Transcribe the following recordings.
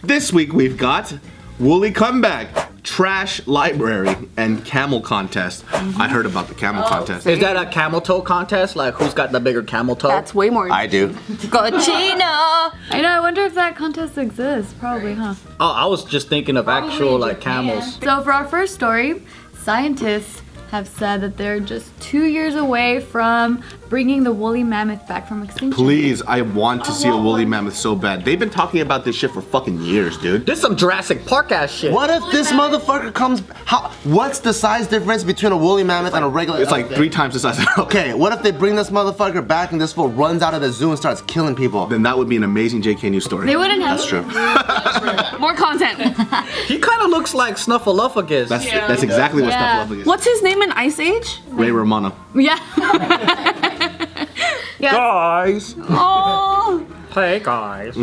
This week we've got Woolly Comeback, Trash Library, and Camel Contest. I heard about the Camel Contest. Is that a camel toe contest? Like, who's got the bigger camel toe? That's way more. I do. Go Gina! I know, I wonder if that contest exists. Probably, huh? Oh, I was just thinking of actual, like, camels. So for our first story, scientists have said that they're just 2 years away from bringing the woolly mammoth back from extinction. Please, I want to see a woolly mammoth so bad. They've been talking about this shit for fucking years, dude. This some Jurassic Park ass shit. What if this motherfucker comes? What's the size difference between a woolly mammoth and a regular? It's like 3 times the size of Okay, what if they bring this motherfucker back and this fool runs out of the zoo and starts killing people? Then that would be an amazing JK News story. They wouldn't have. That's true. More content. He kind of looks like Snuffleupagus. That's exactly what Yeah. Snuffleupagus is. What's his name in Ice Age? Ray Romano. Yeah. Yeah. Guys. Oh. Hey, guys.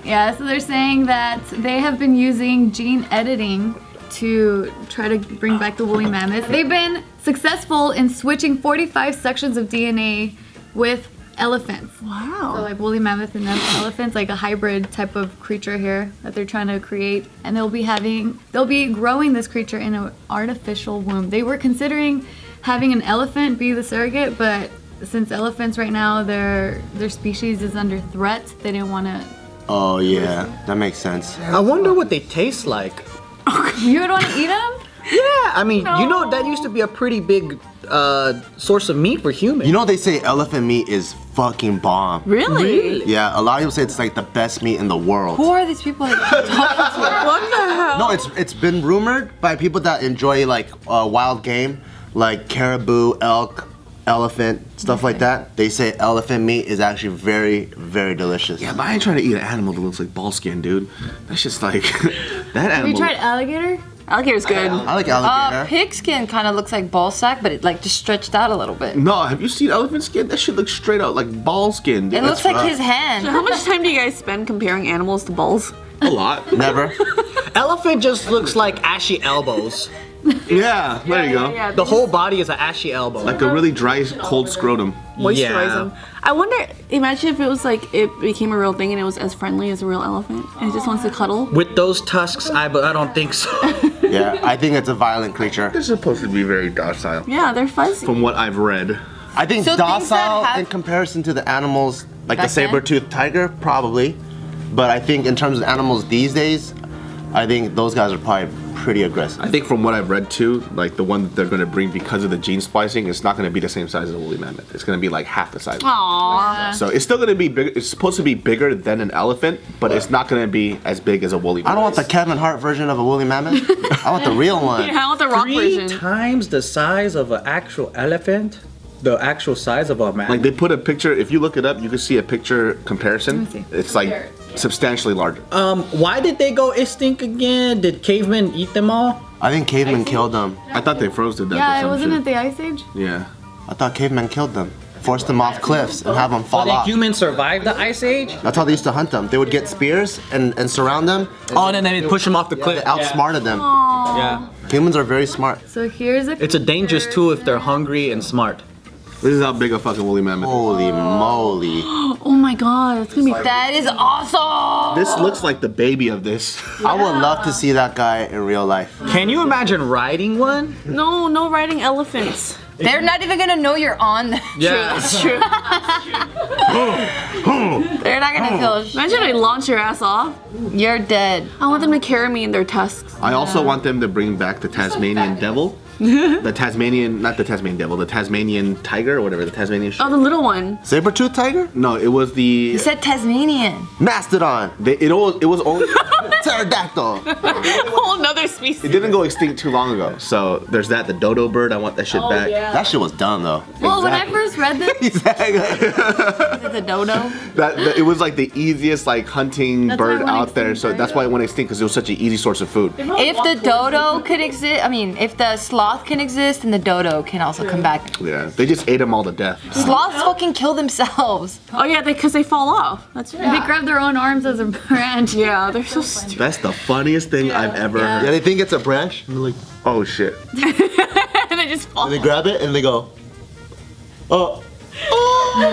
Yeah, so they're saying that they have been using gene editing to try to bring back the woolly mammoth. They've been successful in switching 45 sections of DNA with elephants. Wow. So like woolly mammoth and elephants, like a hybrid type of creature here that they're trying to create. And they'll be growing this creature in an artificial womb. They were considering having an elephant be the surrogate, but since elephants right now, their species is under threat, they didn't want to. Oh yeah, that makes sense. I wonder what they taste like. You would want to eat them? Yeah, I mean, you know, that used to be a pretty big source of meat for humans. You know they say elephant meat is fucking bomb. Really? Yeah, a lot of people say it's like the best meat in the world. Who are these people that you're talking to? What the hell? No, it's been rumored by people that enjoy like wild game, like caribou, elk, elephant, stuff like that. They say elephant meat is actually very, very delicious. Yeah, but I ain't trying to eat an animal that looks like ball skin, dude. That's just like that animal. Have you tried alligator? Alligator's good. I like alligator. Pig skin kind of looks like ball sack, but it like just stretched out a little bit. No, have you seen elephant skin? That shit looks straight out like ball skin. Dude. It looks like his hand. How much time do you guys spend comparing animals to balls? A lot. Never. Elephant just looks like ashy elbows. Yeah, there you go. Yeah, The whole body is an ashy elbow. Like a really dry, cold scrotum. moisturize Yeah. them. I wonder, imagine if it was like, it became a real thing and it was as friendly as a real elephant and it just wants to cuddle. With those tusks, I don't think so. Yeah, I think it's a violent creature. They're supposed to be very docile, Yeah, they're fuzzy. from what I've read. I think So things that docile have- in comparison to the animals, like the Back then? saber-toothed tiger, probably. But I think in terms of animals these days, I think those guys are probably pretty aggressive. I think from what I've read too, like the one that they're going to bring because of the gene splicing, it's not going to be the same size as a woolly mammoth. It's going to be like half the size. Aww. So it's still going to be big. It's supposed to be bigger than an elephant, but it's not going to be as big as a woolly mammoth. I don't want the Kevin Hart version of a woolly mammoth. I want the real one. Yeah, I want the rock 3 version. times the size of an actual elephant? The actual size of a man. Like they put a picture. If you look it up, you can see a picture comparison. Let me see. It's like substantially larger. Why did they go extinct again? Did cavemen eat them all? I think cavemen killed them. I thought they froze to death. Yeah, or it some wasn't shit. it the Ice Age? Yeah. I thought cavemen killed them. Forced them off cliffs and have them But fall did off. humans survive the ice age? That's how they used to hunt them. They would get spears and surround them. Oh, and then they push them off the They cliff. outsmarted them. Yeah. Humans are very smart. So here's a. It's a dangerous tool if they're hungry and smart. This is how big a fucking woolly mammoth. Holy moly. Oh my god, that's gonna be That is awesome. This looks like the baby of this. I would love to see that guy in real life. Can you imagine riding one? no riding elephants. They're not even gonna know you're on them. Yeah. That's true. They're not gonna feel. Imagine I launch your ass off. You're dead. I want them to carry me in their tusks. I also want them to bring back the Tasmanian devil. The Tasmanian, not the Tasmanian devil, the Tasmanian tiger or whatever, the Tasmanian Oh, the little one. Saber-tooth tiger? No, it was the, You said Tasmanian. Mastodon. it was only, Pterodactyl. Whole another species. it didn't go extinct too long ago. So there's that, the dodo bird, I want that shit back. That shit was dumb though. Well, when I first read this, Exactly. Is it the dodo? It was like the easiest like hunting That's why bird it went out there, extinct, so right? that's why it went extinct because it was such an easy source of food. If the dodo could exist, if the sloth can exist, then the dodo can also come back. Yeah, they just ate them all to death. Sloths fucking kill themselves. Oh yeah, because they fall off. That's they grab their own arms as a branch. Yeah, they're so stupid. That's the funniest thing I've ever Yeah, heard. they think it's a branch. And they're like, Oh shit. And they just fall. and they grab it and they go, oh.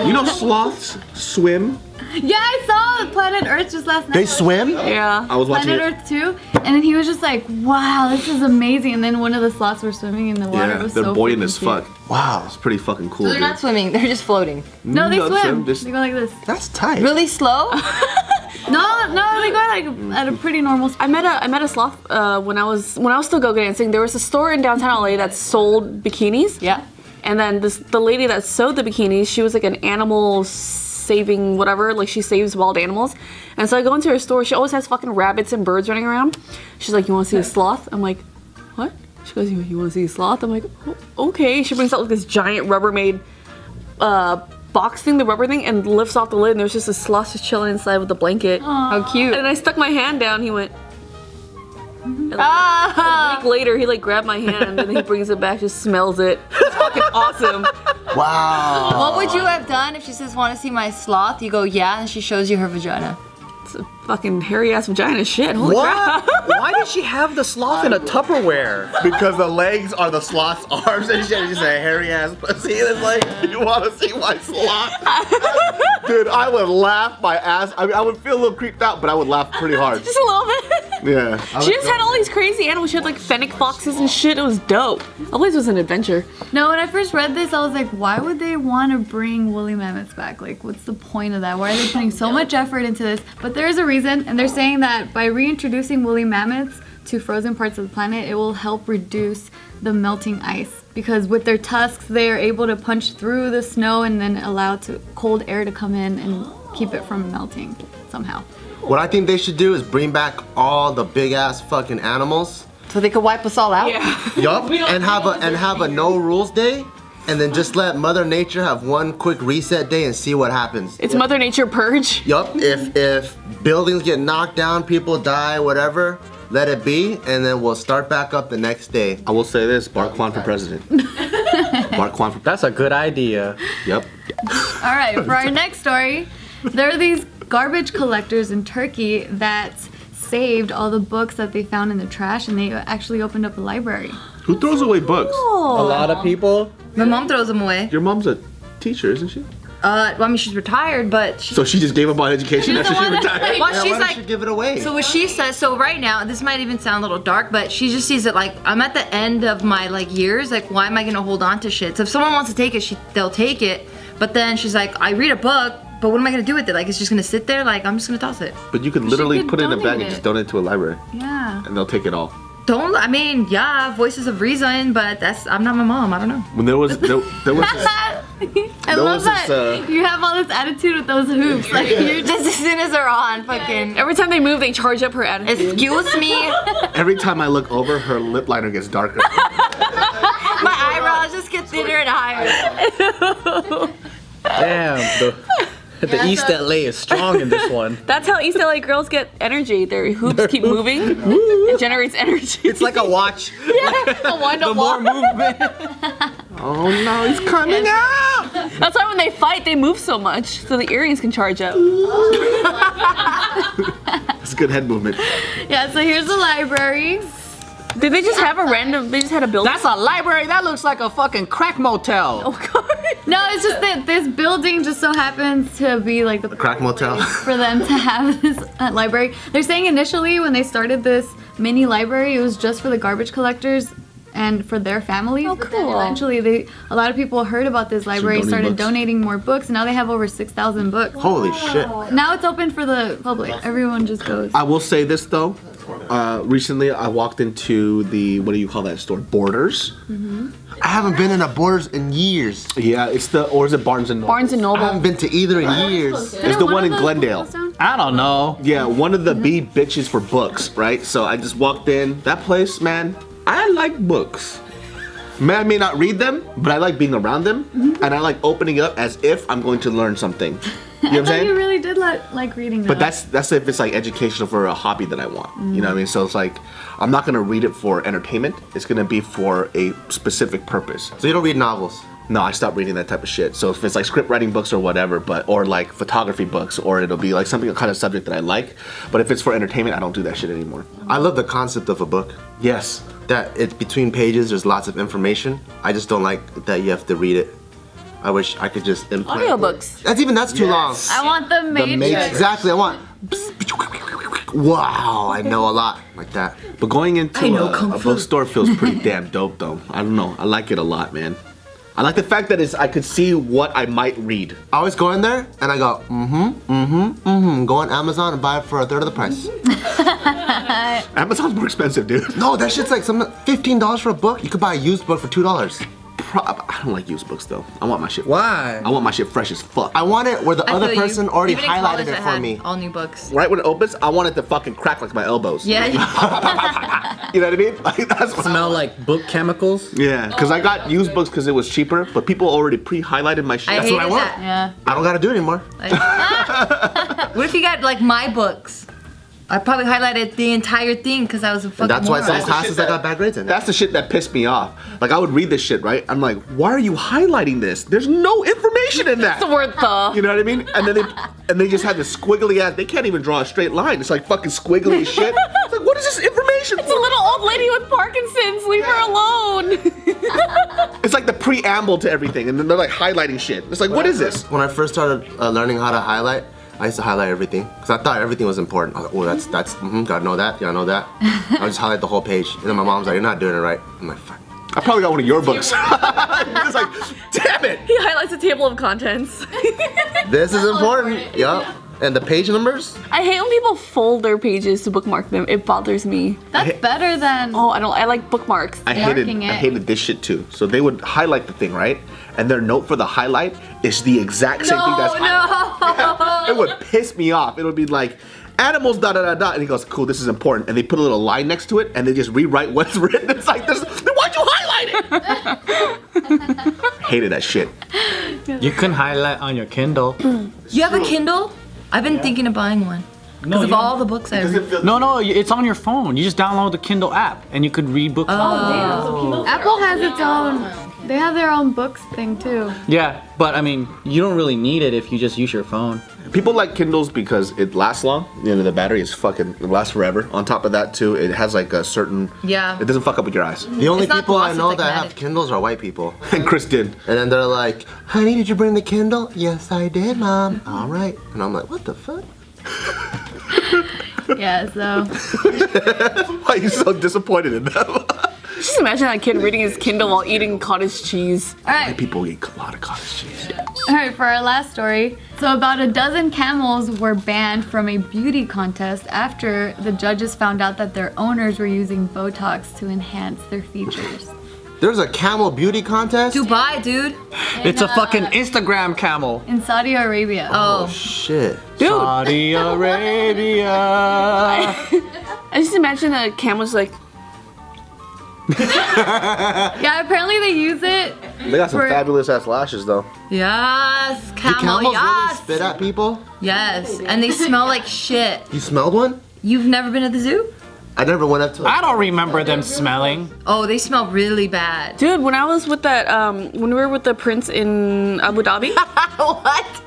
You know sloths swim? Yeah, I saw saw Planet Earth just last night. They swim? Yeah. I was watching Planet it. Earth 2, and then he was just like, wow, this is amazing. And then one of the sloths were swimming in the water. It Yeah, was they're so buoyant freaking as cute. fuck. Wow. It's pretty fucking cool, They're dude. not swimming, they're just floating. No, they No, swim. just- They go like this. That's tight. Really slow? No, they go like at a pretty normal speed. I met a sloth when I was still go-go dancing. There was a store in downtown LA that sold bikinis. Yeah. And then the lady that sewed the bikinis, she was like an animal saving whatever, like she saves wild animals. And so I go into her store. She always has fucking rabbits and birds running around. She's like, "You want to see a sloth?" I'm like, "What?" She goes, "You want to see a sloth?" I'm like, "Oh, okay." She brings out like this giant Rubbermaid box thing, the rubber thing, and lifts off the lid. And there's just a sloth just chilling inside with a blanket. How cute. And I stuck my hand down. He went. And like, Ah! a week later, he like grabbed my hand and then he brings it back, just smells it. It's fucking awesome. Wow. What would you have done if she says, want to see my sloth? You go, yeah, and she shows you her vagina. It's a fucking hairy ass vagina shit. Holy crap. What? Why did she have the sloth in a Tupperware? Because the legs are the sloth's arms and shit. Just a hairy ass pussy. And it's like, you want to see my sloth? Dude, I would laugh my ass. I mean, I would feel a little creeped out, but I would laugh pretty hard. Just a little bit. Yeah. She just had all these crazy animals. She had like fennec foxes and shit. It was dope. That place was an adventure. No, when I first read this, I was like, why would they want to bring woolly mammoths back? Like, what's the point of that? Why are they putting so much effort into this? But there is a reason, and they're saying that by reintroducing woolly mammoths to frozen parts of the planet, it will help reduce the melting ice. Because with their tusks, they are able to punch through the snow and then allow cold air to come in and keep it from melting somehow. What I think they should do is bring back all the big ass fucking animals. So they could wipe us all out? Yeah. Yup. And have a no rules day. And then just let Mother Nature have one quick reset day and see what happens. It's Mother Nature purge. Yup. If buildings get knocked down, people die, whatever, let it be, and then we'll start back up the next day. I will say this, Bart Kwan for president. Bart Kwan for president. That's a good idea. Yep. All right, for our next story, there are these garbage collectors in Turkey that saved all the books that they found in the trash, and they actually opened up a library. Who throws away books? A lot of people. My mom throws them away. Your mom's a teacher, isn't she? Well, I mean, she's retired, but she... So she just gave up on education She's after the she one that- retired? Well, Yeah, she's why don't like... you give it away? So what she says, so right now, this might even sound a little dark, but she just sees it like, I'm at the end of my like years, like why am I gonna hold on to shit? So if someone wants to take it, they'll take it, but then she's like, I read a book, but what am I gonna do with it? Like it's just gonna sit there? Like I'm just gonna toss it. But you could literally could put it in a bag donate and just it. donate it to a library. Yeah. And they'll take it all. I mean, yeah, voices of reason, but I'm not my mom, I don't know. When there was this, I There love was that this, you have all this attitude with those hoops. Like you're Just as soon as they're on, fucking, Every time they move, they charge up her attitude. excuse me, every time I look over, her lip liner gets darker. my eyebrows just get thinner and higher. Damn. The East LA is strong in this one. That's how East LA girls get energy. Their hoops keep moving. It generates energy. It's like a watch. a wind The up more wall. movement. Oh no, he's coming out! That's why when they fight, they move so much, so the earrings can charge up. It's a good head movement. Yeah, so here's the library. Did they just have they just had a building? That's a library. That looks like a fucking crack motel. Oh god. No, it's just that this building just so happens to be like the Crack motel. for them to have this library. They're saying initially when they started this mini library, it was just for the garbage collectors and for their families. Oh, But then cool. eventually, a lot of people heard about this library, donate started books. donating more books, and now they have over 6,000 books. Holy shit. Now it's open for the public. Everyone just goes. I will say this though. Recently, I walked into the, what do you call that store? Borders. I haven't been in a Borders in years. Yeah, or is it Barnes and Noble? Barnes and I Noble. haven't been to either in years. It's the one in Glendale. I don't know. Yeah, one of the B bitches for books, right? So I just walked in. That place, man, I like books. Man, I may not read them, but I like being around them, and I like opening up as if I'm going to learn something. You know what I'm I thought saying? you really did like reading. But that's if it's like educational for a hobby that I want. You know what I mean? So it's like I'm not gonna read it for entertainment. It's gonna be for a specific purpose. So you don't read novels? No, I stopped reading that type of shit. So if it's like script writing books or whatever, or like photography books, or it'll be like something kind of subject that I like. But if it's for entertainment, I don't do that shit anymore. I love the concept of a book. Yes. That it's between pages, there's lots of information. I just don't like that you have to read it. I wish I could just input. Audiobooks. That's too long. I want the Matrix. Exactly. I want. Wow, I know a lot like that. But going into a bookstore feels pretty damn dope, though. I don't know. I like it a lot, man. I like the fact that I could see what I might read. I always go in there and I go, Go on Amazon and buy it for a third of the price. Amazon's more expensive, dude. No, that shit's like $15 for a book. You could buy a used book for $2. I don't like used books, though. I want my shit. Why? I want my shit fresh as fuck. I want it where the I other feel you. person already Even in highlighted college, it I for had me. all new books. Right when it opens, I want it to fucking crack like my elbows. Yeah. You know what I mean? Like, that's what Smell like book chemicals? Yeah, because I got used books because it was cheaper, but people already pre-highlighted my shit. I That's what I hated want. that. Yeah. I don't gotta do it anymore. What if you got like my books? I probably highlighted the entire thing because I was a fucking And that's why moron. some classes I got bad grades in. That's the shit that pissed me off. Like, I would read this shit, right? I'm like, why are you highlighting this? There's no information in that. The word the. You know what I mean? And then they just have this squiggly ass. They can't even draw a straight line. It's like fucking squiggly as shit. It's like, what is this information It's a little old lady with Parkinson's. Leave her alone. It's like the preamble to everything, and then they're like highlighting shit. It's like, what is this? When I first started learning how to highlight, I used to highlight everything because I thought everything was important. I was like, oh, gotta know that, gotta know that. I would just highlight the whole page, and then my mom's like, you're not doing it right. I'm like, fuck. I probably got one of your books. It's like, damn it. He highlights the table of contents. This is important. Yup. And the page numbers? I hate when people fold their pages to bookmark them. It bothers me. That's better than. Oh, I like bookmarks. I Marking it. hated this shit too. So they would highlight the thing, right? And their note for the highlight is the exact same thing that's highlighted. It would piss me off. It would be like, animals, da da da da. And he goes, cool, this is important. And they put a little line next to it and they just rewrite what's written. It's like, then why'd you highlight it? Hated that shit. You can highlight on your Kindle. You have a Kindle? I've been thinking of buying one. Because of all the books I read. No, it's on your phone. You just download the Kindle app and you could read books. Apple has its own. They have their own books thing too. Yeah, but I mean, you don't really need it if you just use your phone. People like Kindles because it lasts long. You know, the battery is it lasts forever. On top of that too, it has like a certain, Yeah. it doesn't fuck up with your eyes. The only It's not people I glossy, know it's like that have matted. Kindles are white people. And Chris did. And then they're like, honey, did you bring the Kindle? Yes, I did, Mom. All right. And I'm like, what the fuck? Yeah, so. Why are you so disappointed in them? Just imagine that kid reading his Kindle while eating cottage cheese. Alright. People eat a lot of cottage cheese. Alright, for our last story. So about a dozen camels were banned from a beauty contest after the judges found out that their owners were using Botox to enhance their features. There's a camel beauty contest? Dubai, dude. It's a fucking Instagram camel. In Saudi Arabia. Oh. Shit. Dude. Saudi Arabia. I just imagine a camel's like, Yeah, apparently they use it. They got some For- fabulous ass lashes though. Yes, Do camel, camels really yes. spit at people? Yes, and they smell like shit. You smelled one? You've never been to the zoo? I never went up to I don't remember them smelling. Oh, they smell really bad. dude, when I was with that, when we were with the prince in Abu Dhabi, What?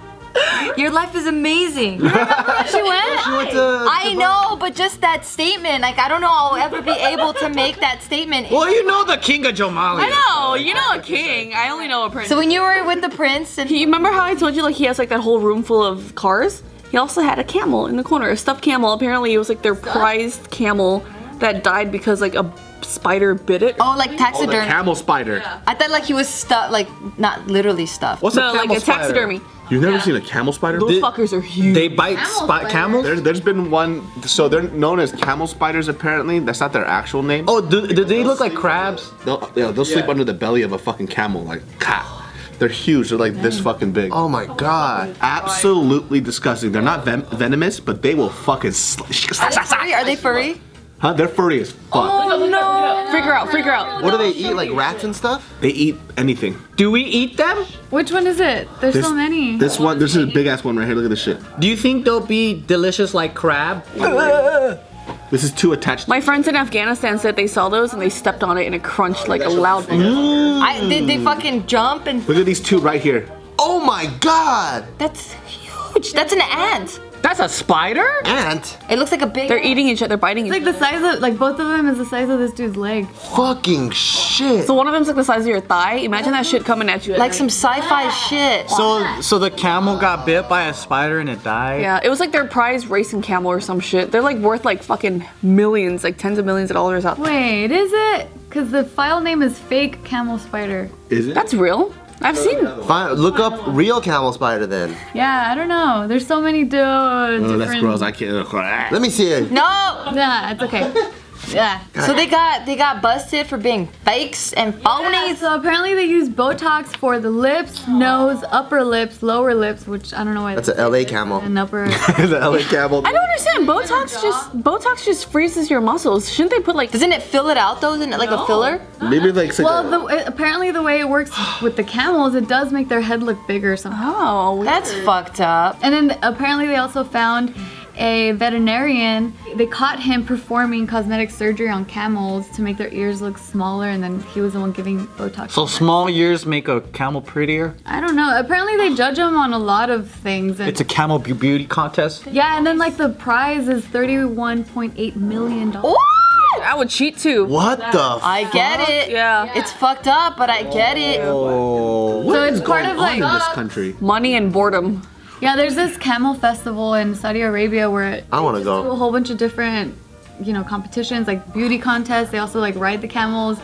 Your life is amazing. She went? I know, but just that statement, like I don't know I'll ever be able to make that statement. Well, you know the king of Jomali. I know, you know a king. I only know a prince. So when you were with the prince and You remember how I told you like he has like that whole room full of cars? He also had a camel in the corner, a stuffed camel. Apparently it was like their prized camel that died because like a spider bit it. oh, like The taxidermy. camel spider. I thought like he was stuffed, like not literally stuffed. What's No, a like camel a spider? taxidermy. You've never seen a camel spider? Those fuckers are huge. They bite camels? There's been one, so they're known as camel spiders apparently. That's not their actual name. Oh, do they look like crabs? They'll sleep under the belly of a fucking camel, like, they're huge, they're like this fucking big. Oh my god. Absolutely disgusting. They're not venomous, but they will fucking Are they furry? Huh? They're furry as fuck. Oh no! Freak her out, freak her out. What do they eat? Like rats and stuff? They eat anything. Do we eat them? Which one is it? There's so many. This is a big ass one right here. Look at this shit. Do you think they'll be delicious like crab? This is too attached. My friends in Afghanistan said they saw those and they stepped on it and it crunched like a loud. Did they fucking jump and Look at these two right here. Oh my god! that's huge. That's an ant. That's a spider? Ant? It looks like a big. They're eating each other, they're biting each It's other. like the size of, like both of them is the size of this dude's leg. Fucking shit. So one of them's like the size of your thigh. Imagine that shit coming at you. At Like night. some sci-fi shit. So the camel got bit by a spider and it died? Yeah, it was like their prize racing camel or some shit. They're like worth like fucking millions, like tens of millions of dollars out there. Wait, is it? Because the file name is fake camel spider. Is it? That's real. I've seen. Fine, look up real camel spider then. Yeah, I don't know. There's so many Oh, different. that's gross. I can't. Let me see it. No. Yeah, it's okay. Yeah. So they got busted for being fakes and Yeah, phonies. so apparently they use Botox for the lips, nose, upper lips, lower lips, which I don't know why. That's an LA camel. And upper. the LA camel. I don't understand. Botox just freezes your muscles. Shouldn't they put like? Doesn't it fill it out though? Isn't it like a filler? Maybe like. Well, apparently the way it works with the camels, it does make their head look bigger somehow. Oh, That's fucked up. And then apparently they also found a veterinarian. They caught him performing cosmetic surgery on camels to make their ears look smaller, and then he was the one giving Botox. So small ears make a camel prettier? I don't know. Apparently they judge him on a lot of things. And It's a camel beauty contest? yeah, and then like the prize is $31.8 million. I would cheat too. What the I get it. Yeah. It's fucked up, but I get it. Oh. So it's part of like in this country. Money and boredom. yeah. There's this camel festival in Saudi Arabia where I wanna they go. do a whole bunch of different, competitions like beauty contests. They also like ride the camels,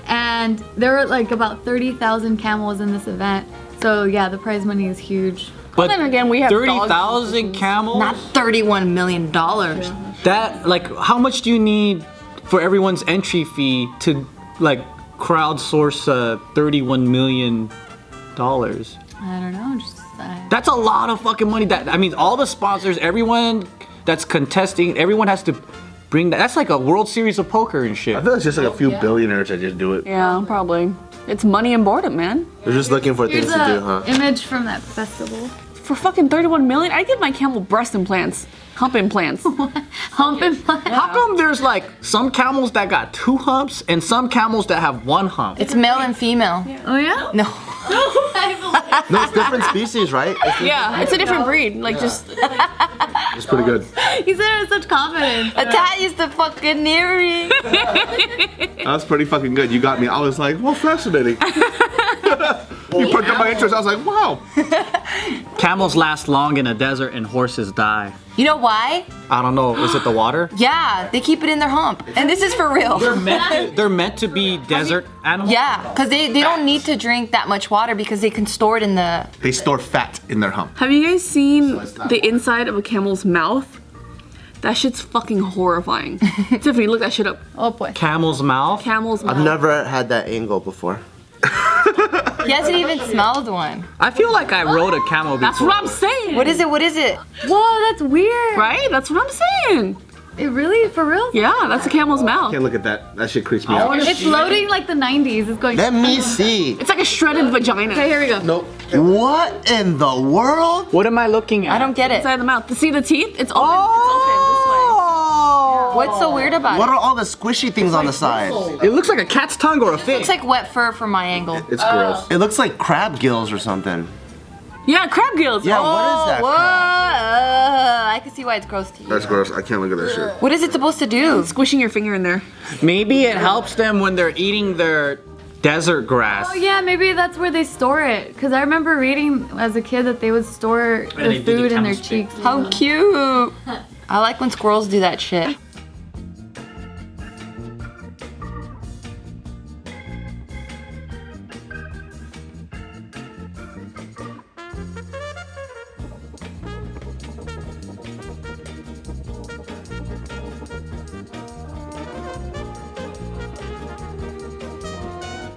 and there are like about 30,000 camels in this event. So yeah, the prize money is huge. But then again, we have 30,000 camels? Not $31 million. That, like, how much do you need for everyone's entry fee to, like, crowdsource $31 million? I don't know. That's a lot of fucking money. I mean, all the sponsors, everyone that's contesting, everyone has to bring that. That's like a World Series of Poker and shit. I feel it's just like a few billionaires that just do it. Yeah, probably. It's money and boredom, man. They're just looking for Here's things to do, huh? an image from that festival. For fucking 31 million, I get my camel breast implants, hump implants. Hump implant. How come there's like some camels that got 2 humps and some camels that have 1 hump? It's male and female. Oh yeah. No. No, it's different species, right? Yeah, it's a different breed. Like just It's pretty good. He said it with such confidence. That is the fucking earring. That's pretty fucking good. You got me. I was like, well, fascinating. You perked up my interest. I was like, wow. Camels last long in a desert and horses die. You know why? I don't know. Is it the water? Yeah, they keep it in their hump. And this is for real. They're meant to be desert animals? Yeah, because they don't need to drink that much water because they can store it in the... They store fat in their hump. have you guys seen the inside of a camel's mouth? That shit's fucking horrifying. Tiffany, look that shit up. Oh boy. Camel's mouth? Camel's mouth. I've never had that angle before. He hasn't even smelled one. I feel like I rode a camel before. That's what I'm saying. What is it? What is it? Whoa, that's weird. Right? That's what I'm saying. It really, for real? Yeah, that's a camel's mouth. Can't look at that. That shit creeps me out. It's loading like the 90s. It's going. Let me see. It's like a shredded vagina. Okay, here we go. Nope. What in the world? What am I looking at? I don't get it. Inside the mouth. See the teeth? It's open. It's open this way. What's so weird about What it? are all the squishy things on the side? It looks like a cat's tongue or a fish. It's like wet fur from my angle. It's gross. It looks like crab gills or something. Yeah, crab gills. Yeah, what is that Whoa! crab? I can see why it's gross to you. That's gross. I can't look at that shit. What is it supposed to do? Squishing your finger in there. Maybe it helps them when they're eating their desert grass. Oh yeah, maybe that's where they store it. Cause I remember reading as a kid that they would store they the do the food in their camel spit. cheeks. How cute! I like when squirrels do that shit.